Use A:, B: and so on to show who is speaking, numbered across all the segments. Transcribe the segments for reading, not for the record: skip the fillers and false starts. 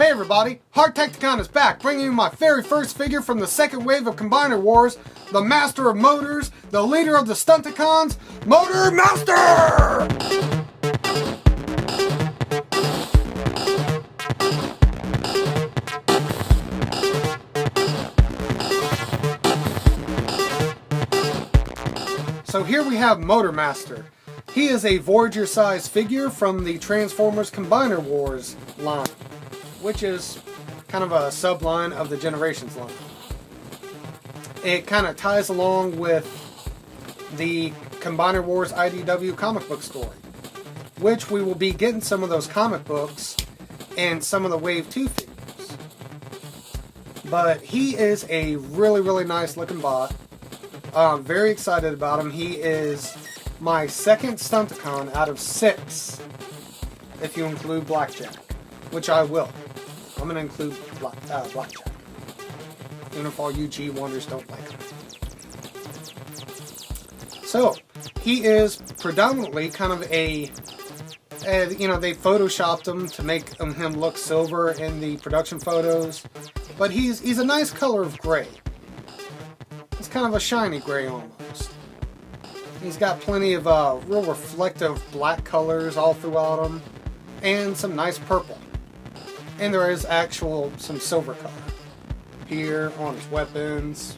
A: Hey everybody, Hardtekticon is back, bringing you my very first figure from the second wave of Combiner Wars, the master of motors, the leader of the Stunticons, Motormaster! So here we have Motormaster. He is a Voyager-sized figure from the Transformers Combiner Wars line, which is kind of a subline of the Generations line. It kind of ties along with the Combiner Wars IDW comic book story, which we will be getting some of those comic books and some of the Wave 2 figures. But he is a really nice looking bot. I'm very excited about him. He is my second Stunticon out of 6, if you include Blackjack, which I will. I'm going to include Blackjack, even if all you G1ers don't like him. So, he is predominantly kind of a, you know, they photoshopped him to make him look silver in the production photos, but he's a nice color of gray. It's kind of a shiny gray almost. He's got plenty of real reflective black colors all throughout him, and some nice purple. And there is some silver color here on his weapons,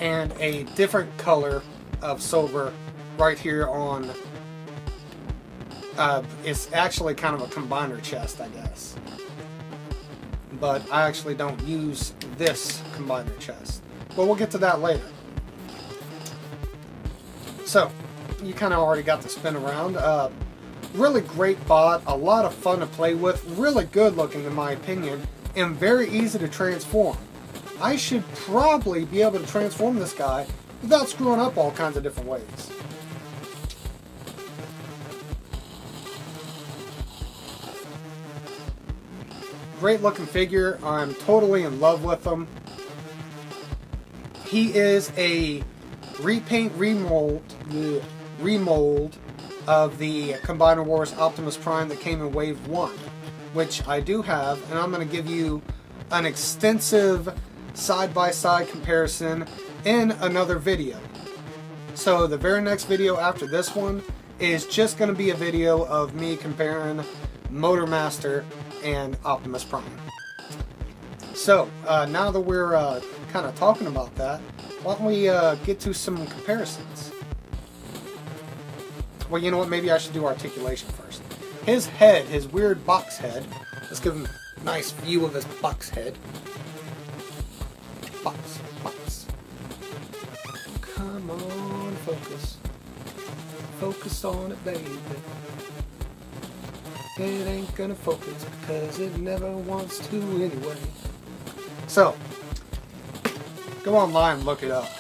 A: and a different color of silver right here on. It's actually kind of a combiner chest, I guess. But I actually don't use this combiner chest. But we'll get to that later. So, you kind of already got the spin around. Really great bot, a lot of fun to play with, really good looking in my opinion, and very easy to transform. I should probably be able to transform this guy without screwing up all kinds of different ways. Great looking figure. I'm totally in love with him. He is a repaint remold of the Combiner Wars Optimus Prime that came in Wave 1, which I do have, and I'm going to give you an extensive side-by-side comparison in another video. So the very next video after this one is just going to be a video of me comparing Motormaster and Optimus Prime. So, now that we're kind of talking about that, why don't we get to some comparisons? Well, you know what, maybe I should do articulation first. His head, his weird box head, let's give him a nice view of his box head. Box. Come on, focus. Focus on it, baby. It ain't gonna focus because it never wants to anyway. So, go online and look it up.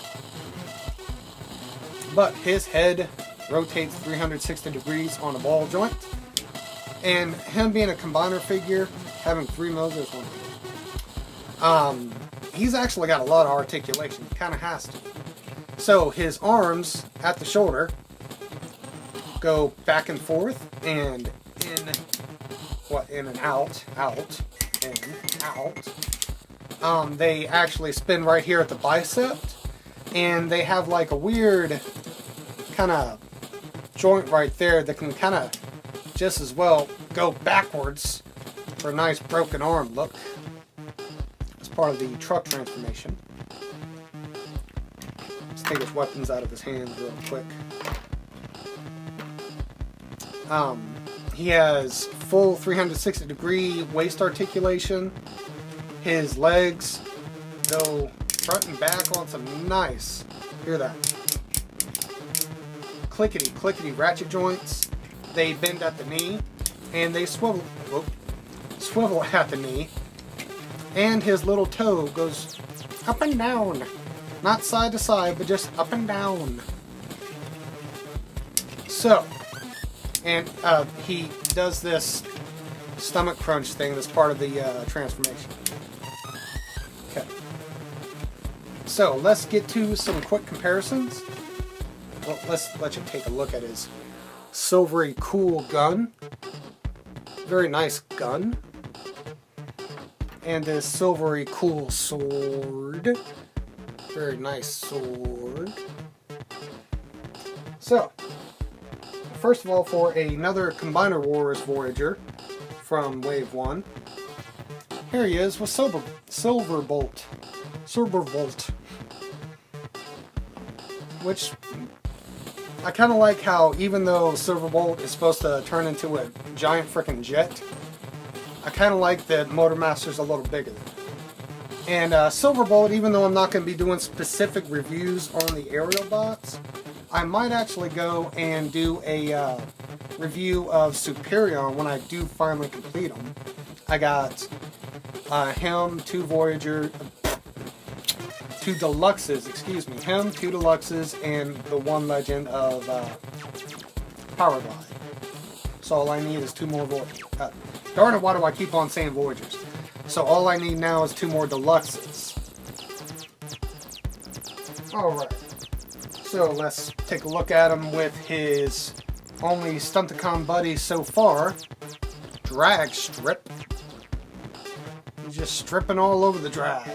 A: But his head rotates 360 degrees on a ball joint. And him being a combiner figure, having 3 motors, he's actually got a lot of articulation. He kind of has to. So his arms at the shoulder go back and forth and in and out, in, out. They actually spin right here at the bicep, and they have like a weird kind of joint right there that can kind of just as well go backwards for a nice broken arm look. It's part of the truck transformation. Let's take his weapons out of his hands real quick. He has full 360 degree waist articulation. His legs go front and back on some nice, hear that, clickety ratchet joints. They bend at the knee and they swivel at the knee, and his little toe goes up and down, not side to side but just up and down. So, and he does this stomach crunch thing that's part of the transformation. Okay. So let's get to some quick comparisons. Well, let's let you take a look at his silvery cool gun. very nice gun. And this silvery cool sword. Very nice sword. So, first of all, for another Combiner Wars Voyager from Wave 1, here he is with Silverbolt. Which, I kind of like how even though Silverbolt is supposed to turn into a giant frickin' jet, I kind of like that Motormaster's a little bigger. And Silverbolt, even though I'm not going to be doing specific reviews on the aerial bots, I might actually go and do a review of Superion when I do finally complete them. I got him, 2 Voyager, 2 Deluxes, excuse me, him, 2 Deluxes, and the 1 Legend of Powerglide. So all I need is 2 more Voyagers. Darn it, why do I keep on saying Voyagers? So all I need now is 2 more Deluxes. Alright. So let's take a look at him with his only Stunticon buddy so far, Drag Strip. He's just stripping all over the drag.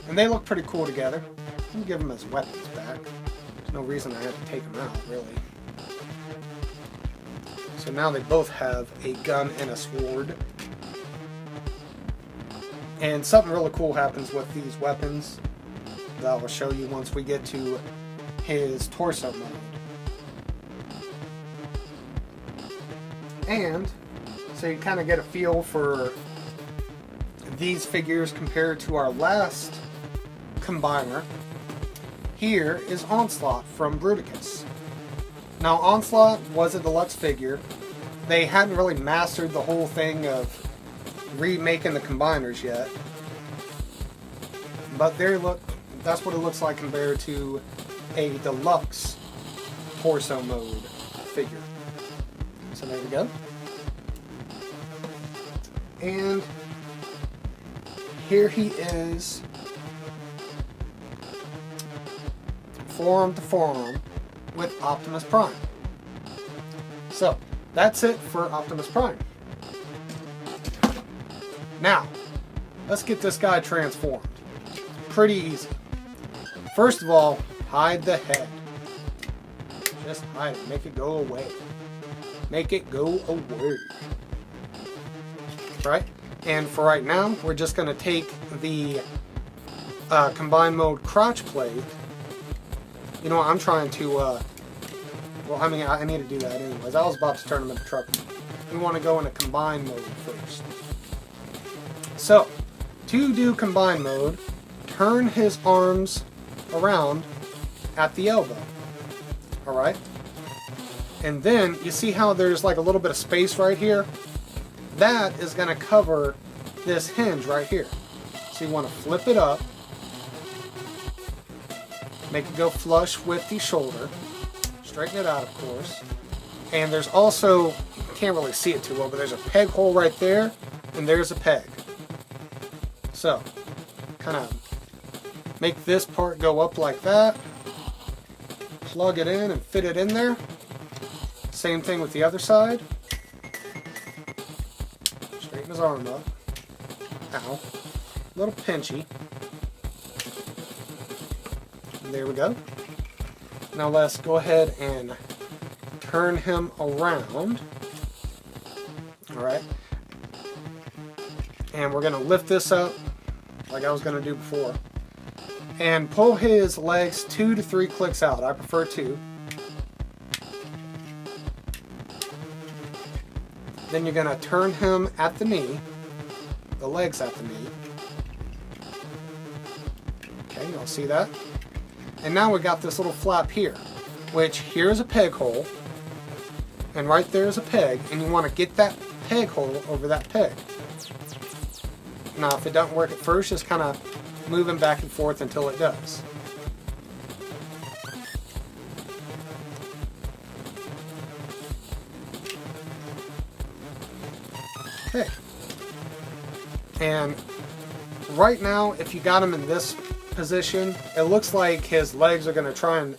A: And they look pretty cool together. I'm gonna give him his weapons back. There's no reason I have to take them out, really. So now they both have a gun and a sword. And something really cool happens with these weapons that I will show you once we get to his torso mode. And so you kind of get a feel for these figures compared to our last Combiner. Here is Onslaught from Bruticus. Now Onslaught was a deluxe figure. They hadn't really mastered the whole thing of remaking the Combiners yet. But that's what it looks like compared to a deluxe torso mode figure. So there we go. And here he is, forearm to forearm with Optimus Prime. So that's it for Optimus Prime. Now, let's get this guy transformed. Pretty easy. First of all, hide the head. Just hide it. Make it go away. Make it go away. Right? And for right now, we're just going to take the combined mode crotch plate. You know what? I'm trying to... well, I mean, I need to do that anyways. I was about to turn him into truck. We want to go into combined mode first. So, to do combined mode, turn his arms around at the elbow. Alright? And then, you see how there's like a little bit of space right here? That is going to cover this hinge right here. So you want to flip it up, make it go flush with the shoulder, straighten it out of course, and there's also, you can't really see it too well, but there's a peg hole right there, and there's a peg. So, kind of make this part go up like that, plug it in and fit it in there. Same thing with the other side. Straighten his arm up. Ow. A little pinchy. And there we go. Now let's go ahead and turn him around. Alright. And we're going to lift this up like I was going to do before. And pull his legs 2 to 3 clicks out. I prefer 2. Then you're going to turn him at the knee. The legs at the knee. Okay, you'll see that. And now we got this little flap here. Which, here's a peg hole. And right there is a peg. And you want to get that peg hole over that peg. Now, if it doesn't work at first, just kind of move him back and forth until it does. Okay. And right now, if you got him in this position, it looks like his legs are going to try and,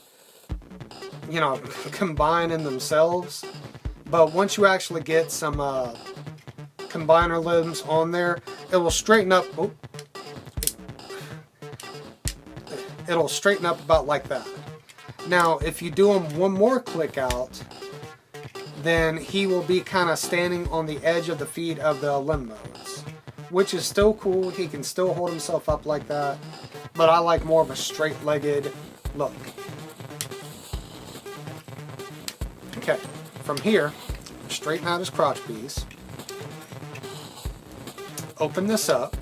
A: you know, combine in themselves. but once you actually get some combiner limbs on there, it will straighten up. Oh, it'll straighten up about like that. Now, if you do him one more click out, then he will be kind of standing on the edge of the feet of the limb modes, which is still cool. He can still hold himself up like that, but I like more of a straight-legged look. Okay, from here, straighten out his crotch piece, open this up,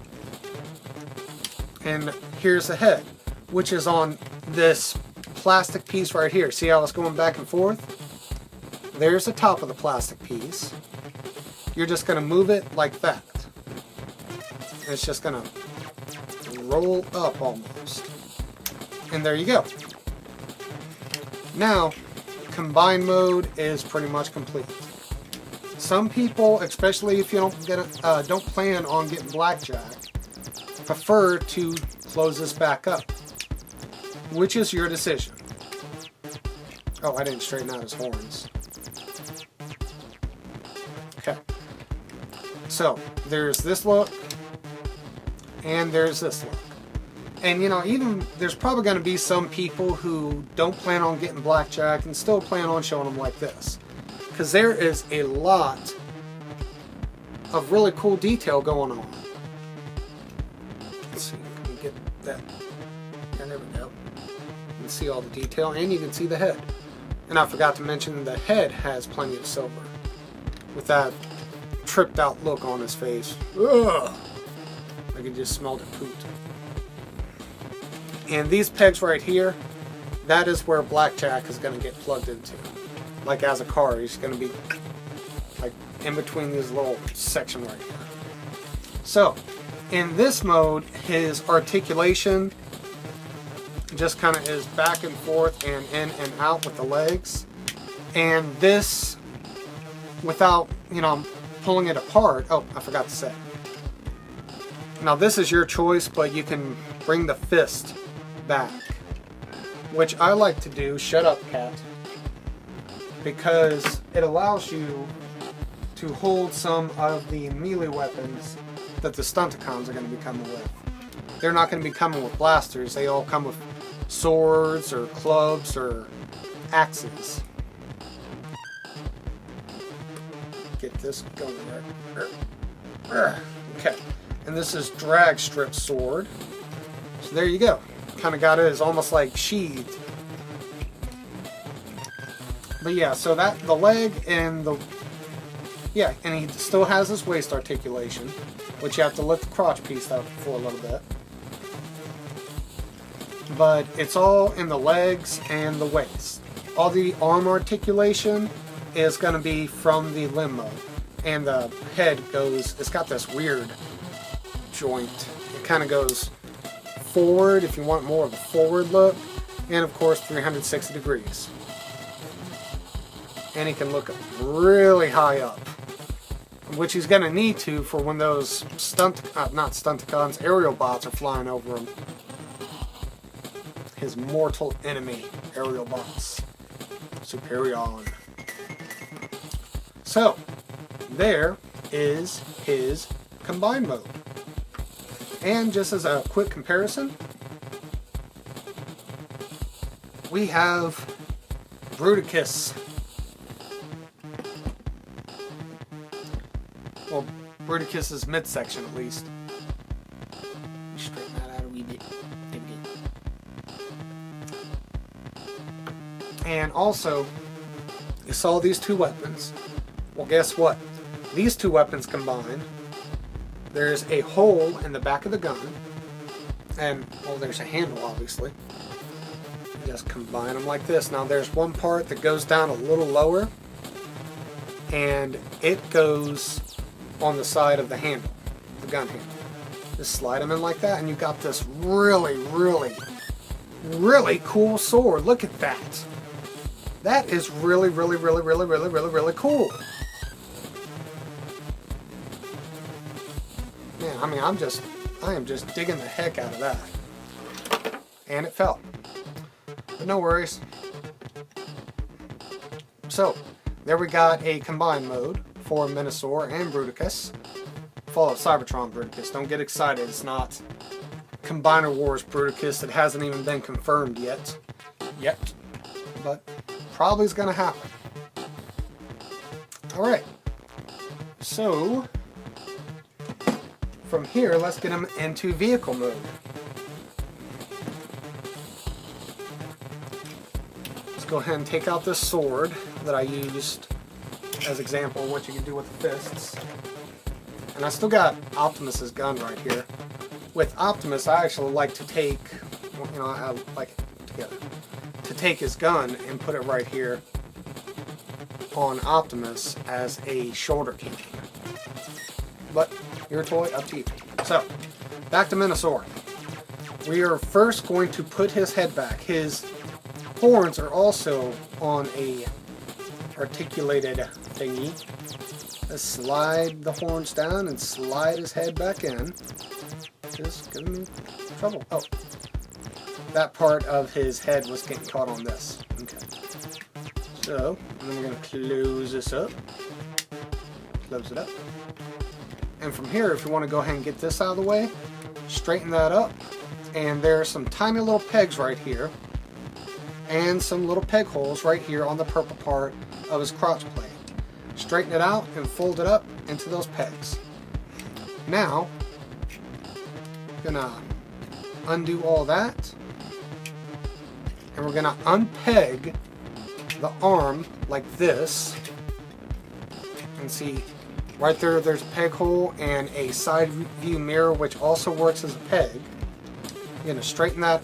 A: and here's the head, which is on this plastic piece right here. See how it's going back and forth? There's the top of the plastic piece. You're just going to move it like that. It's just going to roll up almost. And there you go. Now, combine mode is pretty much complete. Some people, especially if you don't plan on getting blackjack, prefer to close this back up, which is your decision. Oh, I didn't straighten out his horns. Okay. So, there's this look, and there's this look. And, you know, even there's probably going to be some people who don't plan on getting blackjack and still plan on showing them like this. Because there is a lot of really cool detail going on. Let's see, can we get that? Yeah, there we go. You can see all the detail, and you can see the head. And I forgot to mention the head has plenty of silver, with that tripped out look on his face. Ugh! I can just smell the poot. And these pegs right here, that is where blackjack is going to get plugged into. Like as a car, he's going to be like in between these little section right here. So, in this mode, his articulation just kind of is back and forth and in and out with the legs. And this, without, you know, pulling it apart. Oh, I forgot to say. Now this is your choice, but you can bring the fist back, which I like to do. Shut up, cat. Because it allows you to hold some of the melee weapons that the Stunticons are going to be coming with. They're not going to be coming with blasters. They all come with swords or clubs or axes. Get this going there. Okay, and this is drag strip sword. So there you go. Kind of got it as almost like sheathed. But yeah, so that the leg and the and he still has his waist articulation, which you have to lift the crotch piece up for a little bit. But it's all in the legs and the waist. All the arm articulation is going to be from the limb mode. And the head goes, it's got this weird joint. It kind of goes forward if you want more of a forward look. And of course 360 degrees. And he can look really high up. Which he's going to need to for when those not Stunticons, aerial bots are flying over him. His mortal enemy, aerial bots. Superion. So, there is his combine mode. And just as a quick comparison, we have Bruticus. Well, Bruticus's midsection at least. Straighten that out a wee bit. And also, you saw these two weapons. Well, guess what? These two weapons combined, there's a hole in the back of the gun, and, well, there's a handle, obviously. You just combine them like this. Now, there's one part that goes down a little lower, and it goes on the side of the handle, the gun handle. Just slide them in like that, and you've got this really, really, really cool sword. Look at that. That is really, really, really, really, really, really, really cool. Man, I mean, I am just digging the heck out of that. And it fell. But no worries. So, there we got a combined mode for Minosaur and Bruticus. Fall of Cybertron Bruticus. Don't get excited. It's not Combiner Wars Bruticus. It hasn't even been confirmed yet. But probably is going to happen. Alright. So, from here, let's get him into vehicle mode. Let's go ahead and take out this sword that I used as example of what you can do with the fists. And I still got Optimus's gun right here. With Optimus, I actually like to take, you know, I like it together, to take his gun and put it right here on Optimus as a shoulder cannon. But your toy, up to you. So, back to Minosaur. We are first going to put his head back. His horns are also on a articulated thingy. Let's slide the horns down and slide his head back in. Just giving me trouble. Oh, that part of his head was getting caught on this. Okay. So, and then we're going to close this up. Close it up. And from here, if you want to go ahead and get this out of the way, straighten that up. And there are some tiny little pegs right here. And some little peg holes right here on the purple part of his crotch plate. Straighten it out and fold it up into those pegs. Now, I'm gonna undo all that. And we're gonna unpeg the arm like this. And see, right there, there's a peg hole and a side view mirror, which also works as a peg. You're gonna straighten that.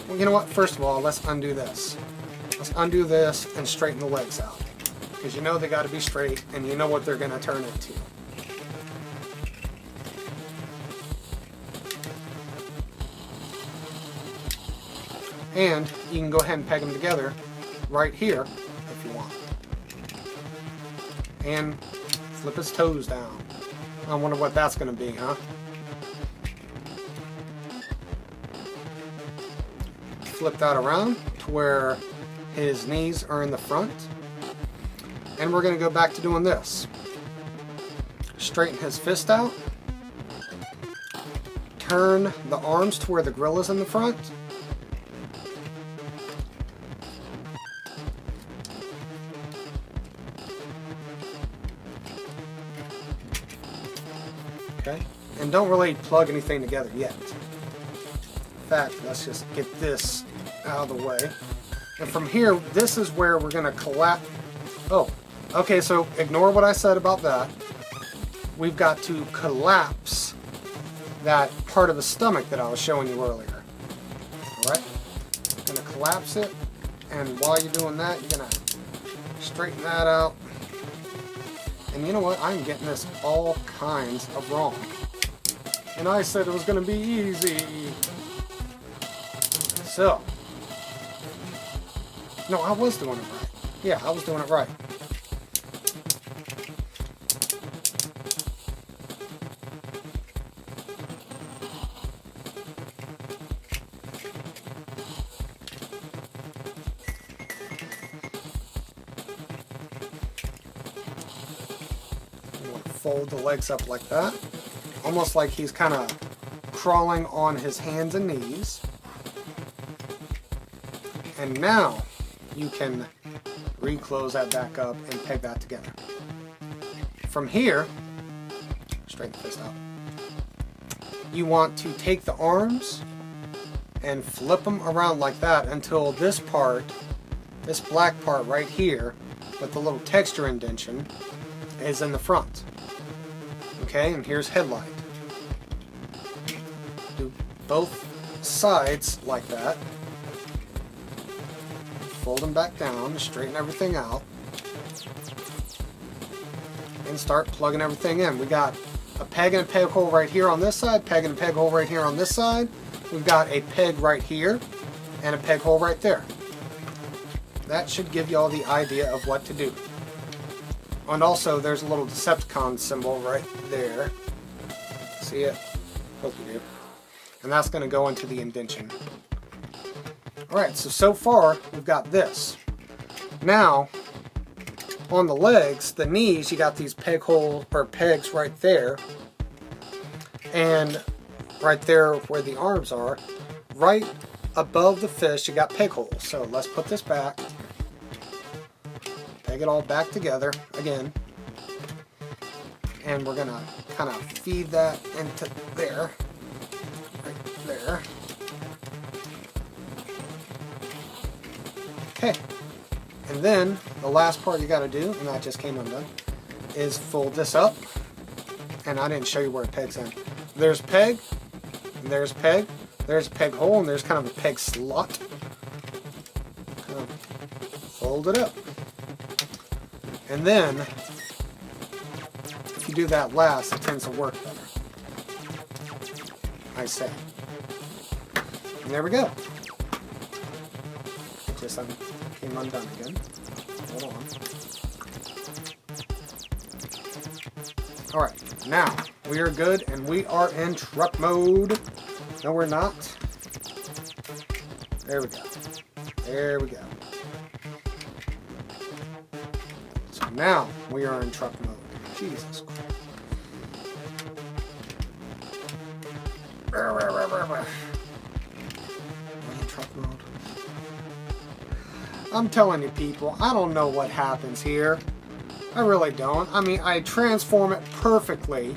A: Well, you know what? First of all, let's undo this. Let's undo this and straighten the legs out. Because you know they gotta be straight and you know what they're gonna turn into. And you can go ahead and peg them together right here if you want. And flip his toes down. I wonder what that's going to be, huh? Flip that around to where his knees are in the front. And we're going to go back to doing this. Straighten his fist out. Turn the arms to where the grill is in the front. Okay, and don't really plug anything together yet. In fact, let's just get this out of the way. And from here, this is where we're going to collapse. Oh, okay, so ignore what I said about that. We've got to collapse that part of the stomach that I was showing you earlier. Alright, going to collapse it, and while you're doing that, you're going to straighten that out. And you know what? I'm getting this all kinds of wrong. And I said it was going to be easy. So. No, I was doing it right. Yeah, I was doing it right. Fold the legs up like that, almost like he's kind of crawling on his hands and knees. And now you can reclose that back up and peg that together. From here, straighten the fist out. You want to take the arms and flip them around like that until this part, this black part right here with the little texture indentation, is in the front. Okay, and here's headlight. Do both sides like that. Fold them back down, straighten everything out, and start plugging everything in. We got a peg and a peg hole right here on this side, peg and a peg hole right here on this side. We've got a peg right here and a peg hole right there. That should give you all the idea of what to do. And also, there's a little Decepticon symbol right there. See it? Hope you do. And that's going to go into the indentation. Alright, so far, we've got this. Now, on the legs, the knees, you got these peg holes or pegs right there. And right there where the arms are, right above the fist, you got peg holes. So let's put this back. Peg it all back together again. And we're gonna kind of feed that into there. Right there. Okay. And then the last part you gotta do, and that just came undone, is fold this up. And I didn't show you where it pegs in. There's peg, and there's peg, there's a peg hole, and there's kind of a peg slot. Kind of fold it up. And then, if you do that last, it tends to work better. I say. And there we go. It just came undone again. Hold on. Alright, now we are good and we are in truck mode. No, we're not. There we go. There we go. So now we are in truck mode. Jesus Christ. We're in truck mode. I'm telling you people, I don't know what happens here. I really don't. I mean, I transform it perfectly,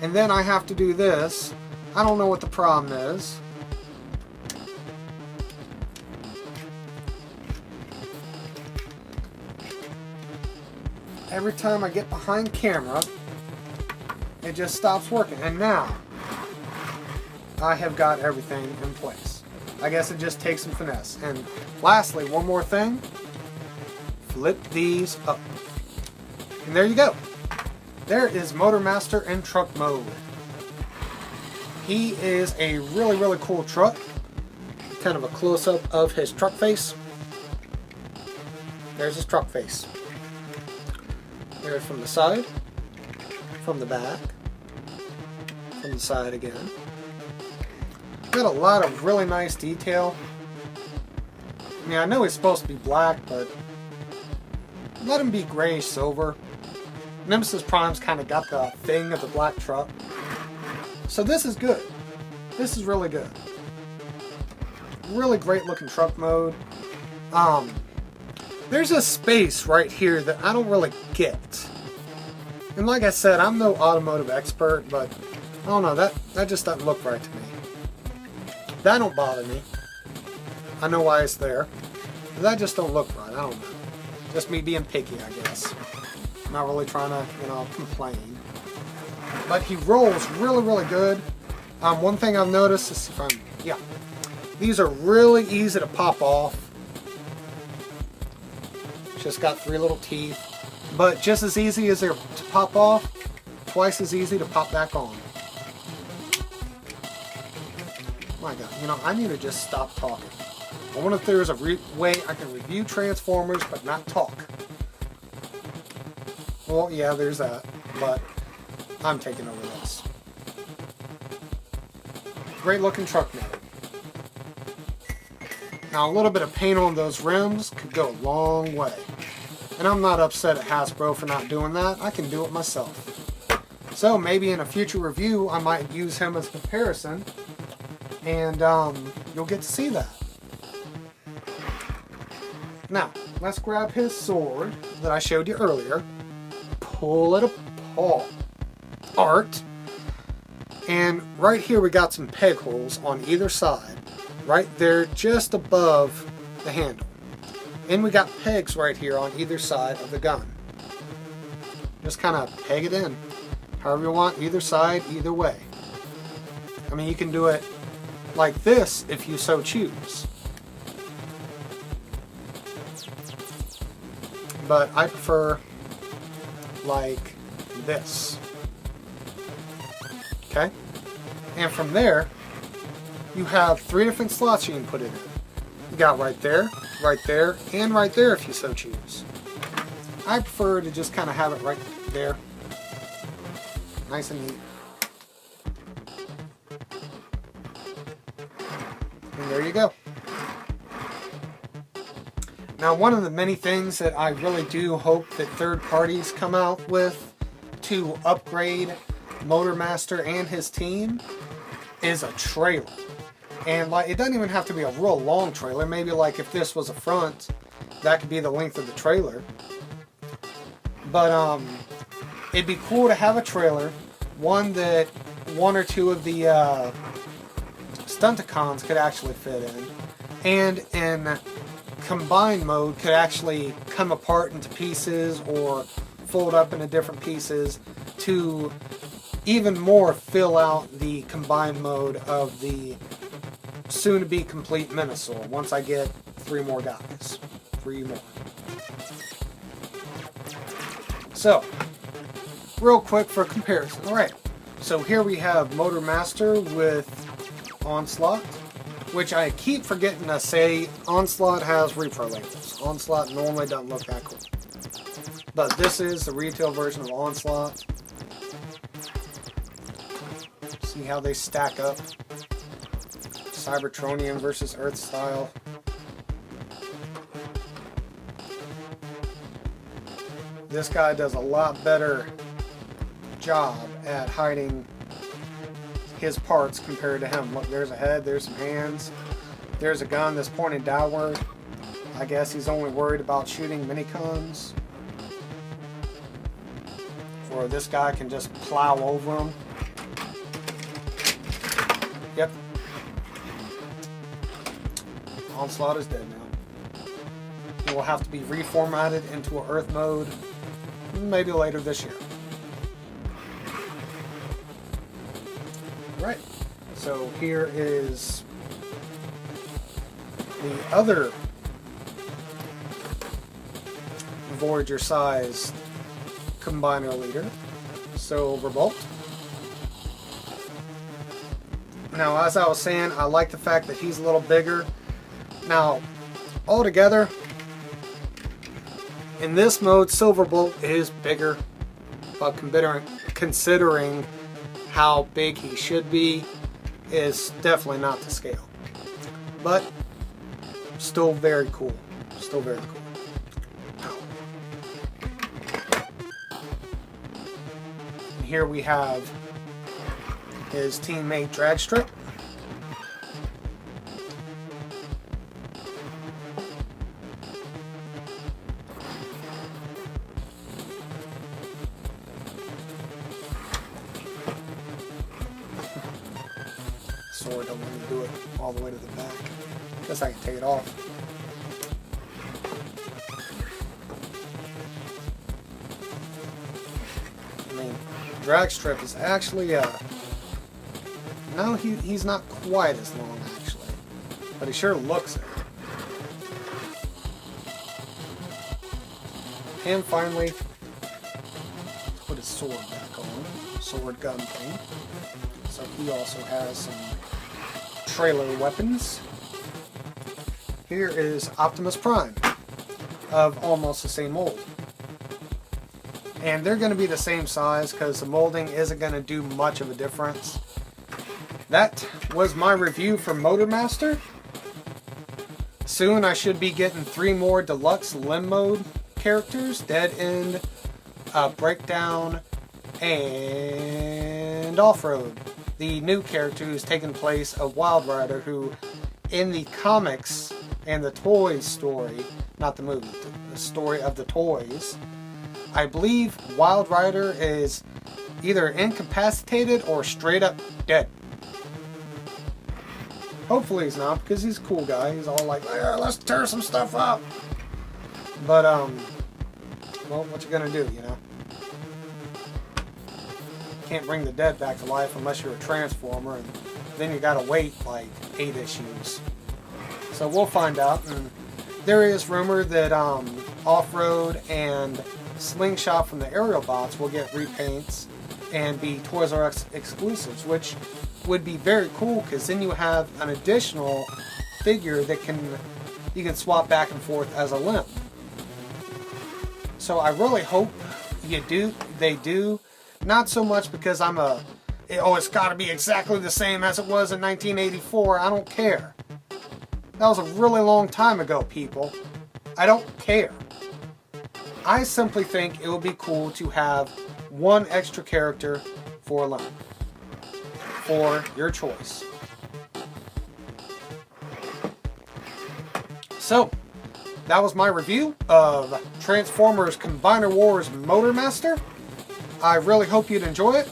A: and then I have to do this. I don't know what the problem is. Every time I get behind camera, it just stops working. And now, I have got everything in place. I guess it just takes some finesse. And lastly, one more thing. Flip these up. And there you go. There is Motormaster in truck mode. He is a really, really cool truck. Kind of a close-up of his truck face. There's his truck face. There's from the side, from the back, from the side again. Got a lot of really nice detail. I mean, I know he's supposed to be black, but let him be grayish silver. Nemesis Prime's kind of got the thing of the black truck. So this is good. This is really good. Really great looking truck mode. There's a space right here that I don't really get. And like I said, I'm no automotive expert, but I don't know, that just doesn't look right to me. That don't bother me. I know why it's there. But that just don't look right. I don't know. Just me being picky, I guess. I'm not really trying to, complain. But he rolls really, really good. One thing I've noticed is these are really easy to pop off. Just got 3 little teeth. But just as easy as they're to pop off, twice as easy to pop back on. My God, I need to just stop talking. I wonder if there's a way I can review Transformers but not talk. Well, yeah, there's that, but I'm taking over this. Great looking truck mode. Now, a little bit of paint on those rims could go a long way. And I'm not upset at Hasbro for not doing that. I can do it myself. So maybe in a future review, I might use him as a comparison. And you'll get to see that. Now, let's grab his sword that I showed you earlier. Pull it apart. And right here we got some peg holes on either side. Right there, just above the handle. And we got pegs right here on either side of the gun. Just kind of peg it in. However you want, either side, either way. I mean, you can do it like this if you so choose. But I prefer like this. Okay? And from there, you have 3 different slots you can put it in. You got right there, and right there if you so choose. I prefer to just kind of have it right there. Nice and neat. And there you go. Now, one of the many things that I really do hope that third parties come out with to upgrade Motormaster and his team is a trailer. And like, it doesn't even have to be a real long trailer. Maybe like if this was a front, that could be the length of the trailer. But it'd be cool to have a trailer, one that one or two of the Stunticons could actually fit in, and in combined mode could actually come apart into pieces or fold up into different pieces to even more fill out the combined mode of the soon-to-be complete Minosaur once I get 3 more guys. 3 more. So, real quick for comparison. Alright, so here we have Motormaster with Onslaught, which I keep forgetting to say Onslaught has repro labels. Onslaught normally doesn't look that cool. But this is the retail version of Onslaught. See how they stack up. Cybertronian versus Earth style. This guy does a lot better job at hiding his parts compared to him. Look, there's a head, there's some hands, there's a gun that's pointed downward. I guess he's only worried about shooting minicons. Or this guy can just plow over him. Yep. Onslaught is dead now. He will have to be reformatted into a Earth mode maybe later this year. Right. So here is the other Voyager-sized combiner leader, Silverbolt. Now, as I was saying, I like the fact that he's a little bigger. Now, altogether, in this mode, Silverbolt is bigger, but considering how big he should be, is definitely not to scale. But still very cool. Still very cool. And here we have his teammate Dragstrip. Sword don't let me do it all the way to the back. Guess I can take it off. I mean, Dragstrip is actually no, he's not quite as long actually, but he sure looks it. And finally, put his sword back on, sword gun thing. So he also has some trailer weapons. Here is Optimus Prime of almost the same mold. And they're going to be the same size because the molding isn't going to do much of a difference. That was my review for Motormaster. Soon I should be getting 3 more deluxe limb mode characters, Dead End, Breakdown, and Off-Road. The new character who's taken place of Wild Rider, who in the comics and the toys story, not the movie, the story of the toys, I believe Wild Rider is either incapacitated or straight up dead. Hopefully he's not, because he's a cool guy. He's all like, yeah, let's tear some stuff up. But, well, what you gonna do, you know? Can't bring the dead back to life unless you're a Transformer, and then you gotta wait like 8 issues. So we'll find out. And there is rumor that Off-Road and Slingshot from the Aerial Bots will get repaints and be Toys R Us exclusives, which would be very cool because then you have an additional figure that you can swap back and forth as a limb. So I really hope they do. Not so much because it's got to be exactly the same as it was in 1984. I don't care. That was a really long time ago, people. I don't care. I simply think it would be cool to have one extra character for a line. For your choice. So, that was my review of Transformers Combiner Wars Motormaster. I really hope you'd enjoy it.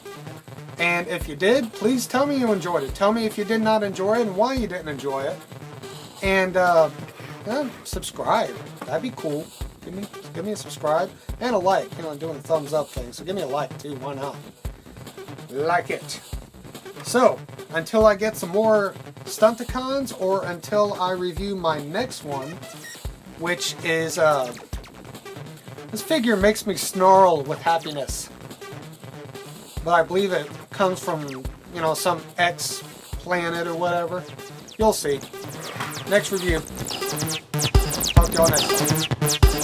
A: And if you did, please tell me you enjoyed it. Tell me if you did not enjoy it and why you didn't enjoy it. And subscribe. That'd be cool. Give me a subscribe and a like. You know, I'm doing the thumbs up thing, so give me a like too. Why not? Like it. So, until I get some more Stunticons, or until I review my next one, which is this figure makes me snarl with happiness. But I believe it comes from, you know, some X planet or whatever. You'll see. Next review. Talk to y'all next time.